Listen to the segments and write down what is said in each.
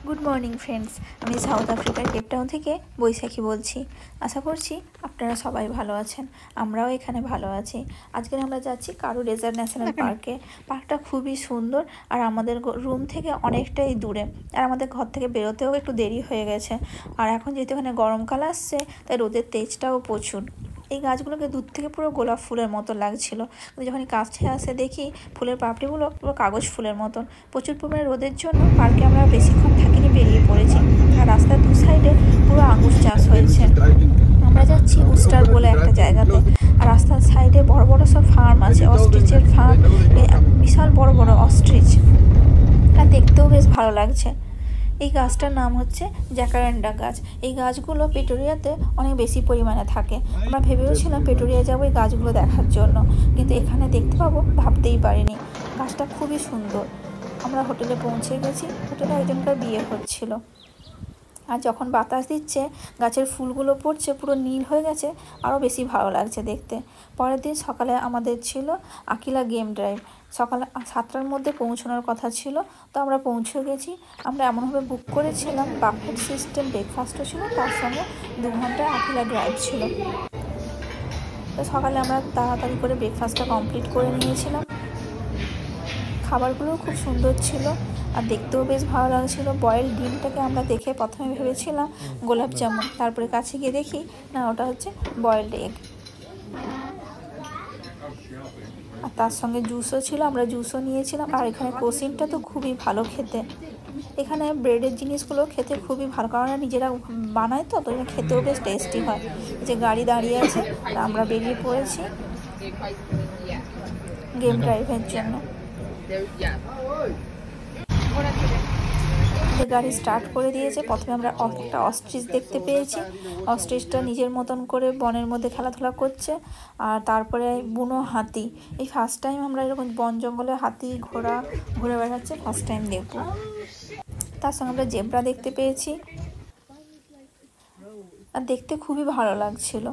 Good morning friends, আমি south আফ্রিকার Cape Town থেকে বৈশাখী বলছি। আশা করছি আপনারা সবাই ভালো আছেন, আমরাও এখানে ভালো আছি। আজকে আমরা যাচ্ছি কারু রেজার্ভ ন্যাশনাল পার্কে। পার্কটা খুবই সুন্দর আর আমাদের রুম থেকে অনেকটাই দূরে, আর আমাদের ঘর থেকে বেরোতেও একটু দেরি হয়ে গেছে। আর এখন যেহেতু এখানে গরমকাল আসছে, তাই রোদের তেজটাও প্রচুর। এই গাছগুলোকে দূর থেকে পুরো গোলাপ ফুলের মতো লাগছিল, কিন্তু যখন কাছে আসে দেখি ফুলের পাপড়িগুলো পুরো কাগজ ফুলের মতন। প্রচুর পরিমাণে রোদের জন্য পার্কে আমরা বেশিক্ষণ থাকিনি, বেরিয়ে পড়েছি। আর রাস্তার দু সাইডে পুরো আঙ্গুর চাষ হয়েছে। আমরা যাচ্ছি উস্টার বলে একটা জায়গাতে, আর রাস্তার সাইডে বড় বড় সব ফার্ম আছে, অস্ট্রিচের ফার্ম, বিশাল বড় বড় অস্ট্রিচ, আর দেখতেও বেশ ভালো লাগছে। এই গাছটার নাম হচ্ছে জ্যাকারান্ডা গাছ। এই গাছগুলো প্রিটোরিয়াতে অনেক বেশি পরিমাণে থাকে। আমরা ভেবেওছিলাম প্রিটোরিয়া যাবো এই গাছগুলো দেখার জন্য, কিন্তু এখানে দেখতে পাবো ভাবতেই পারিনি। গাছটা খুবই সুন্দর। আমরা হোটেলে পৌঁছে গেছি, হোটেলে একজনকার বিয়ে হচ্ছিল। আর যখন বাতাস দিচ্ছে, গাছের ফুলগুলো পড়ছে, পুরো নীল হয়ে গেছে, আরও বেশি ভালো লাগছে দেখতে। পরের দিন সকালে আমাদের ছিল আকিলা গেম ড্রাইভ। সকালে 7টার মধ্যে পৌঁছানোর কথা ছিল, তো আমরা পৌঁছে গেছি। আমরা এমনভাবে বুক করেছিলাম, বাফেট সিস্টেম ব্রেকফাস্টও ছিল, তার সঙ্গে 2 ঘন্টার আকিলা ড্রাইভ ছিল। তো সকালে আমরা তাড়াতাড়ি করে ব্রেকফাস্টটা কমপ্লিট করে নিয়েছিলাম। খাবারগুলোও খুব সুন্দর ছিল আর দেখতেও বেশ ভালো লাগছিল। বয়েলড ডিমটাকে আমরা দেখে প্রথমে ভেবেছিলাম গোলাপ জামুন, তারপরে কাছে গিয়ে দেখি না, ওটা হচ্ছে বয়েলড এগ। আর তার সঙ্গে জুসও ছিল, আমরা জুসও নিয়েছিলাম। আর এখানে কোসিনটা তো খুবই ভালো খেতে। এখানে ব্রেডের জিনিসগুলো খেতে খুবই ভালো, কারণ নিজেরা বানায়, তো তো খেতেও বেশ টেস্টি হয়। যে গাড়ি দাঁড়িয়ে আছে, আমরা বেরিয়ে পড়েছি গেম ড্রাইভের জন্য। গাড়ি স্টার্ট করে দিয়েছে। প্রথমে আমরা একটা অস্ট্রিচ দেখতে পেয়েছি। অস্ট্রিচটা নিজের মতন করে বনের মধ্যে খেলাধুলা করছে। আর তারপরে বুনো হাতি। এই ফার্স্ট টাইম আমরা এরকম বন জঙ্গলে হাতি ঘোড়া ঘুরে বেড়াচ্ছে, ফার্স্ট টাইম দেখব। তার সঙ্গে আমরা জেব্রা দেখতে পেয়েছি, আর দেখতে খুবই ভালো লাগছিল।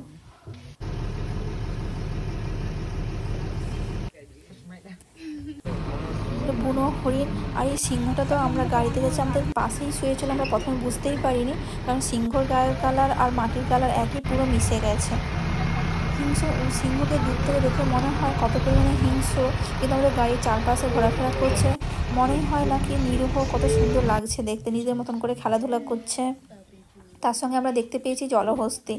বুনো হরিণ আর এই সিংহটা তো আমরা গাড়িতে গেছি, আমাদের পাশেই শুয়েছিল। আমরা প্রথমে বুঝতেই পারিনি, কারণ সিংহর গায়ের কালার আর মাটির কালার একই, পুরো মিশে গেছে। সিংহকে দূর থেকে দেখে মনে হয় কত পরিমাণে হিংস্র, কিন্তু আমাদের গাড়ির চারপাশে ঘোরাফেরা করছে, মনেই হয় নাকি নিরীহ, কত সুন্দর লাগছে দেখতে, নিজের মতন করে খেলাধুলা করছে। তার সঙ্গে আমরা দেখতে পেয়েছি জলহস্তি।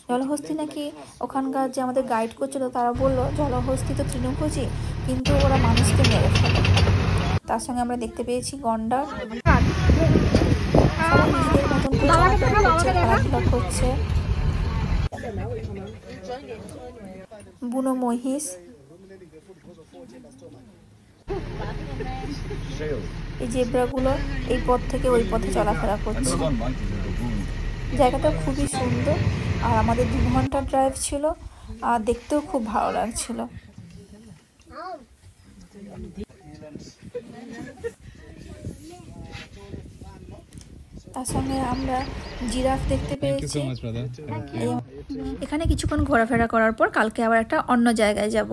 জলহস্তি নাকি ওখানকার যে আমাদের গাইড করছিল, তারা বললো জলহস্তি তো তৃণভোজী, কিন্তু ওরা মানুষকে মেরে ফেলে। তার সঙ্গে আমরা দেখতে পেয়েছি গন্ডার, সবাই নিজেদের মতন করে খেলাধুলা করছে। বুনো মহিষ, এই জেব্রাগুলো এই পথ থেকে ওই পথে চলাফেরা করছে। জায়গাটা খুবই সুন্দর, আর আমাদের 2 ঘন্টার ড্রাইভ ছিল, আর দেখতেও খুব ভালো লাগছিল। তার সঙ্গে আমরা জিরাফ দেখতে পেয়েছি। এখানে কিছুক্ষণ ঘোরাফেরা করার পর কালকে আবার একটা অন্য জায়গায় যাব।